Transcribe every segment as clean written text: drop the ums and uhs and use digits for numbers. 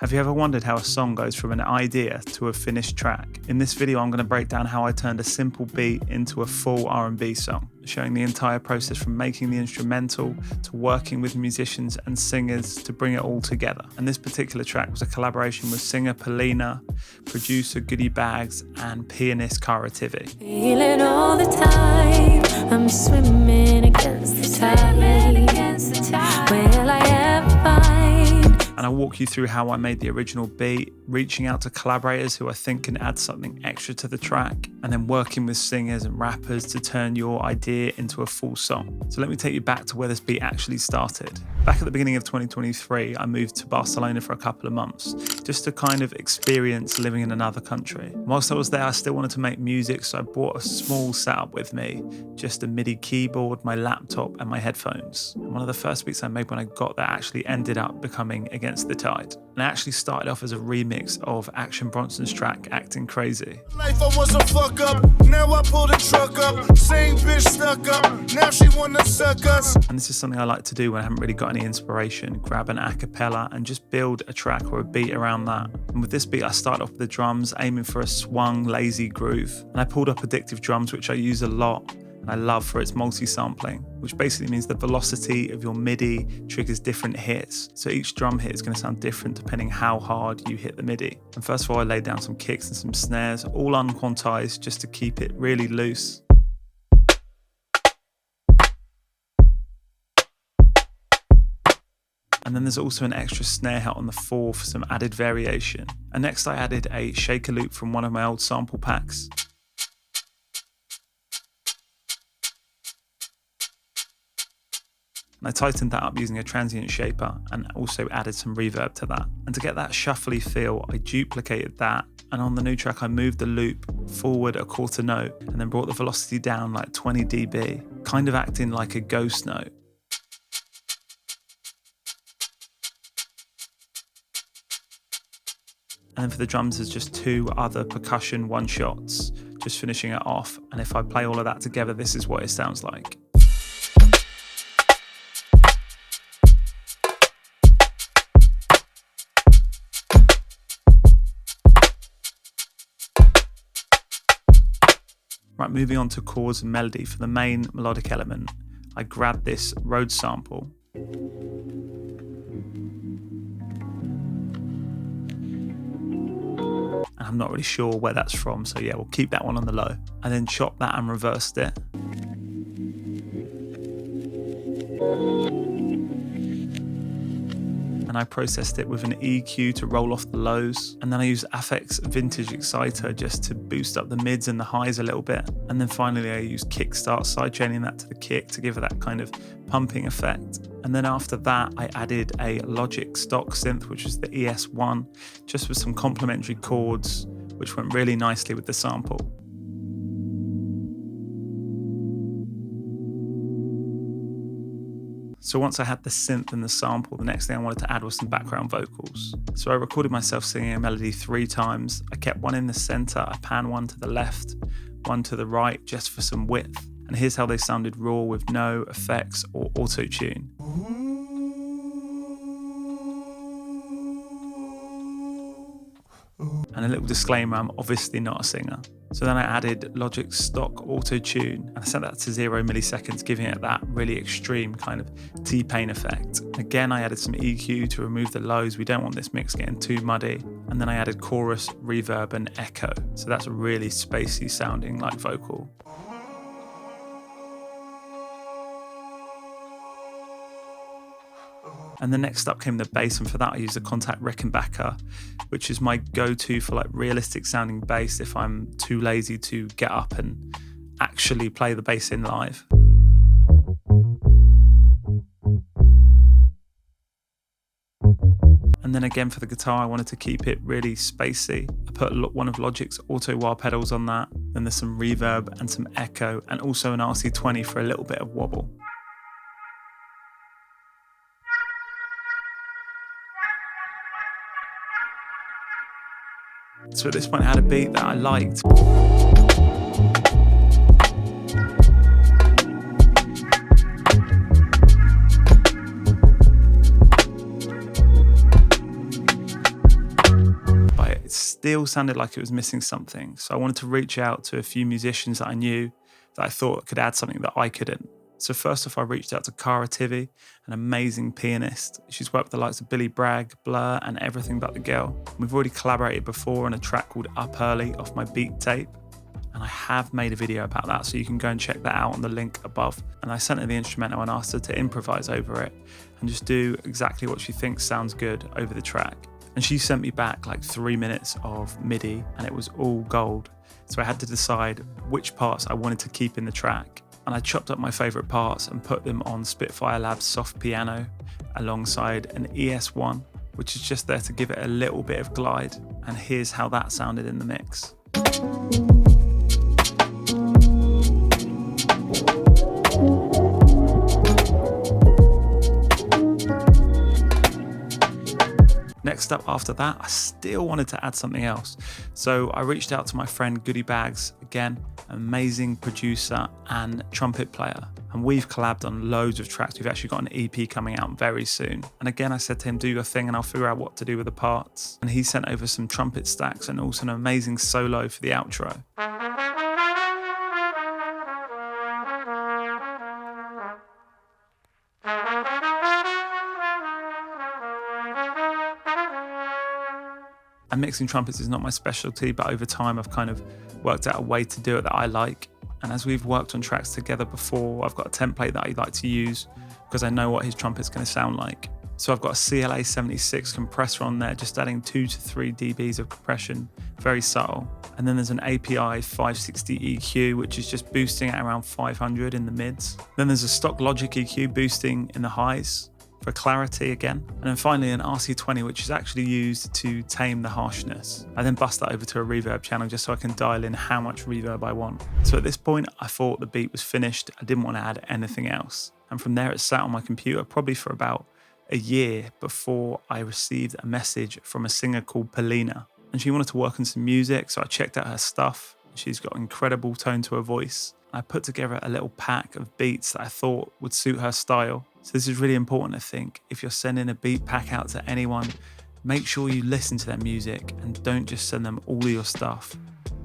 Have you ever wondered how a song goes from an idea to a finished track? In this video, I'm going to break down how I turned a simple beat into a full R&B song, showing the entire process from making the instrumental to working with musicians and singers to bring it all together. And this particular track was a collaboration with singer Polina, producer Goodie Bags, and pianist Cara Tivi. Feel it all the time. I'm swimming against the tide. Will I ever find? And I'll walk you through how I made the original beat, reaching out to collaborators who I think can add something extra to the track, and then working with singers and rappers to turn your idea into a full song. So let me take you back to where this beat actually started. Back at the beginning of 2023, I moved to Barcelona for a couple of months, just to kind of experience living in another country. Whilst I was there, I still wanted to make music, so I brought a small setup with me, just a MIDI keyboard, my laptop, and my headphones. And one of the first beats I made when I got there actually ended up becoming Against the Tide. And it actually started off as a remix of Action Bronson's track, Acting Crazy. Life, I was a fuck up. Now I pull the truck up. Same bitch stuck up. Now she wanna suck us. And this is something I like to do when I haven't really got any inspiration. Grab an a cappella and just build a track or a beat around that. And with this beat, I started off with the drums, aiming for a swung, lazy groove. And I pulled up Addictive Drums, which I use a lot. I love for its multi-sampling, which basically means the velocity of your MIDI triggers different hits. So each drum hit is going to sound different depending how hard you hit the MIDI. And first of all, I laid down some kicks and some snares, all unquantized just to keep it really loose. And then there's also an extra snare hit on the 4 for some added variation. And next I added a shaker loop from one of my old sample packs. And I tightened that up using a transient shaper and also added some reverb to that. And to get that shuffly feel, I duplicated that. And on the new track, I moved the loop forward a quarter note and then brought the velocity down like 20 dB, kind of acting like a ghost note. And then for the drums, there's just 2 other percussion one-shots, just finishing it off. And if I play all of that together, this is what it sounds like. Right, moving on to chords and melody. For the main melodic element, I grabbed this Rhodes sample. And I'm not really sure where that's from, so yeah, we'll keep that one on the low. I then chopped that and reversed it. And I processed it with an EQ to roll off the lows. And then I used Affect's Vintage Exciter just to boost up the mids and the highs a little bit. And then finally I used Kickstart, sidechaining that to the kick to give it that kind of pumping effect. And then after that, I added a Logic stock synth, which was the ES1, just with some complementary chords, which went really nicely with the sample. So once I had the synth and the sample, the next thing I wanted to add was some background vocals. So I recorded myself singing a melody 3 times. I kept one in the center, I panned one to the left, one to the right, just for some width. And here's how they sounded raw with no effects or auto-tune. And a little disclaimer, I'm obviously not a singer. So then I added Logic's stock auto-tune and I set that to 0 milliseconds, giving it that really extreme kind of T-Pain effect. Again, I added some EQ to remove the lows. We don't want this mix getting too muddy. And then I added chorus, reverb and echo. So that's a really spacey sounding like vocal. And then next up came the bass, and for that I used a Contact Rickenbacker, which is my go-to for like realistic sounding bass if I'm too lazy to get up and actually play the bass in live. And then again for the guitar, I wanted to keep it really spacey. I put one of Logic's auto wah pedals on that, then there's some reverb and some echo, and also an RC20 for a little bit of wobble. So at this point I had a beat that I liked. it still sounded like it was missing something. So I wanted to reach out to a few musicians that I knew that I thought could add something that I couldn't. So first off, I reached out to Cara Tivy, an amazing pianist. She's worked with the likes of Billy Bragg, Blur, and Everything But the Girl. We've already collaborated before on a track called Up Early off my beat tape. And I have made a video about that, so you can go and check that out on the link above. And I sent her the instrumental and asked her to improvise over it and just do exactly what she thinks sounds good over the track. And she sent me back like 3 minutes of MIDI and it was all gold. So I had to decide which parts I wanted to keep in the track. And I chopped up my favourite parts and put them on Spitfire Labs soft piano alongside an ES1, which is just there to give it a little bit of glide. And here's how that sounded in the mix. Next up after that, I still wanted to add something else. So I reached out to my friend Goody Bags, again, amazing producer and trumpet player. And we've collabed on loads of tracks. We've actually got an EP coming out very soon. And again, I said to him, do your thing and I'll figure out what to do with the parts. And he sent over some trumpet stacks and also an amazing solo for the outro. And mixing trumpets is not my specialty, but over time I've kind of worked out a way to do it that I like. And as we've worked on tracks together before, I've got a template that I like to use because I know what his trumpet's going to sound like. So I've got a CLA 76 compressor on there, just adding 2 to 3 dBs of compression, very subtle. And then there's an API 560 EQ, which is just boosting at around 500 in the mids. Then there's a stock Logic EQ boosting in the highs for clarity again. And then finally an RC20, which is actually used to tame the harshness. I then bust that over to a reverb channel just so I can dial in how much reverb I want. So at this point, I thought the beat was finished. I didn't want to add anything else. And from there, it sat on my computer probably for about a year before I received a message from a singer called Polina. And she wanted to work on some music, so I checked out her stuff. She's got an incredible tone to her voice. I put together a little pack of beats that I thought would suit her style. So this is really important, I think. If you're sending a beat pack out to anyone, make sure you listen to their music and don't just send them all of your stuff.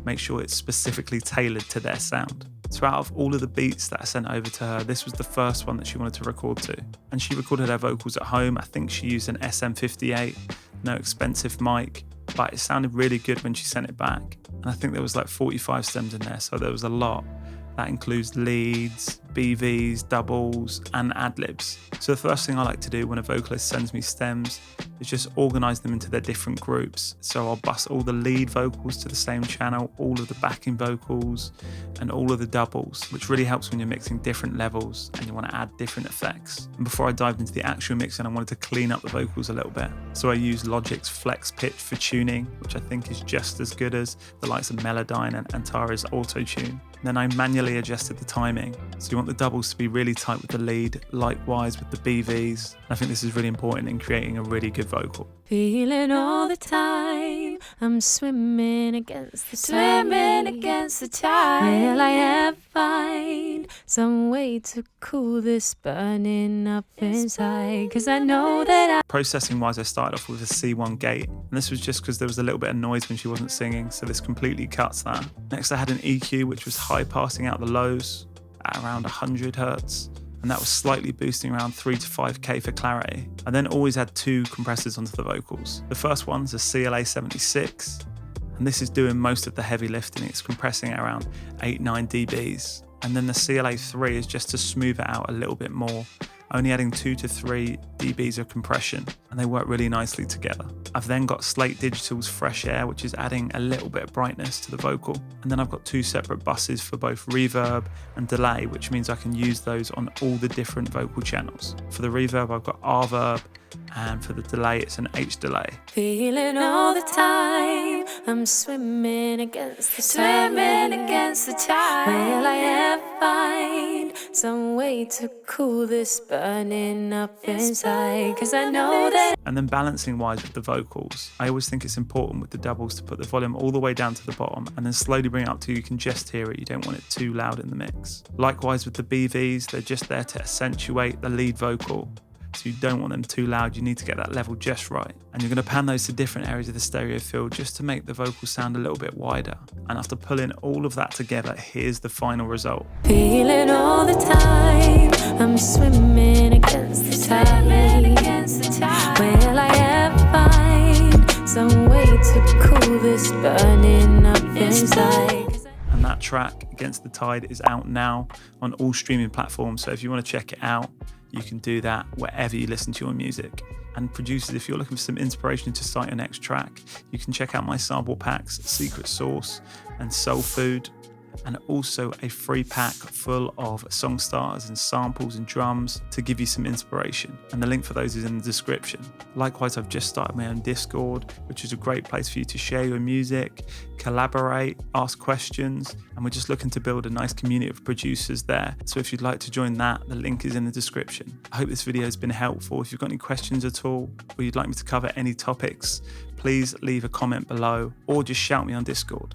Make sure it's specifically tailored to their sound. So out of all of the beats that I sent over to her, this was the first one that she wanted to record to. And she recorded her vocals at home. I think she used an SM58, no expensive mic, but it sounded really good when she sent it back. And I think there was like 45 stems in there, so there was a lot. That includes leads, BVs, doubles, and ad-libs. So the first thing I like to do when a vocalist sends me stems is just organize them into their different groups. So I'll bus all the lead vocals to the same channel, all of the backing vocals, and all of the doubles, which really helps when you're mixing different levels and you want to add different effects. And before I dived into the actual mixing, I wanted to clean up the vocals a little bit. So I used Logic's Flex Pitch for tuning, which I think is just as good as the likes of Melodyne and Antares Auto Tune. Then I manually adjusted the timing. So you want the doubles to be really tight with the lead, likewise with the BVs. I think this is really important in creating a really good vocal. Feeling all the time, I'm swimming against the tide. Will I ever find some way to cool this burning up inside? Cause I know that Processing wise, I started off with a C1 gate. And this was just because there was a little bit of noise when she wasn't singing. So this completely cuts that. Next I had an EQ, which was high passing out the lows at around 100 Hertz. And that was slightly boosting around 3 to 5K for clarity. I then always had 2 compressors onto the vocals. The first one's a CLA 76, and this is doing most of the heavy lifting. It's compressing at around 8-9 dBs. And then the CLA 3 is just to smooth it out a little bit more, only adding 2 to 3 dBs of compression, and they work really nicely together. I've then got Slate Digital's Fresh Air, which is adding a little bit of brightness to the vocal. And then I've got 2 separate buses for both reverb and delay, which means I can use those on all the different vocal channels. For the reverb, I've got R-verb, and for the delay, it's an H delay. feeling all the time, I'm swimming against the tide. Will I ever find some way to cool this burning up inside? Cause I know that. And then balancing wise with the vocals, I always think it's important with the doubles to put the volume all the way down to the bottom and then slowly bring it up till you can just hear it. You don't want it too loud in the mix. Likewise with the BVs, they're just there to accentuate the lead vocal. so you don't want them too loud. You need to get that level just right. And you're going to pan those to different areas of the stereo field just to make the vocals sound a little bit wider. And after pulling all of that together, here's the final result. Feeling all the time, I'm swimming against the tide. Will I ever find some way to cool this burning up inside? And that track, Against the Tide, is out now on all streaming platforms. So if you want to check it out, you can do that wherever you listen to your music. And producers, if you're looking for some inspiration to cite your next track, you can check out my sample packs, Secret Sauce and Soul Food, and also a free pack full of song starters and samples and drums to give you some inspiration. And the link for those is in the description. Likewise, I've just started my own Discord, which is a great place for you to share your music, collaborate, ask questions, and we're just looking to build a nice community of producers there. So if you'd like to join that, the link is in the description. I hope this video has been helpful. If you've got any questions at all, or you'd like me to cover any topics, please leave a comment below or just shout me on Discord.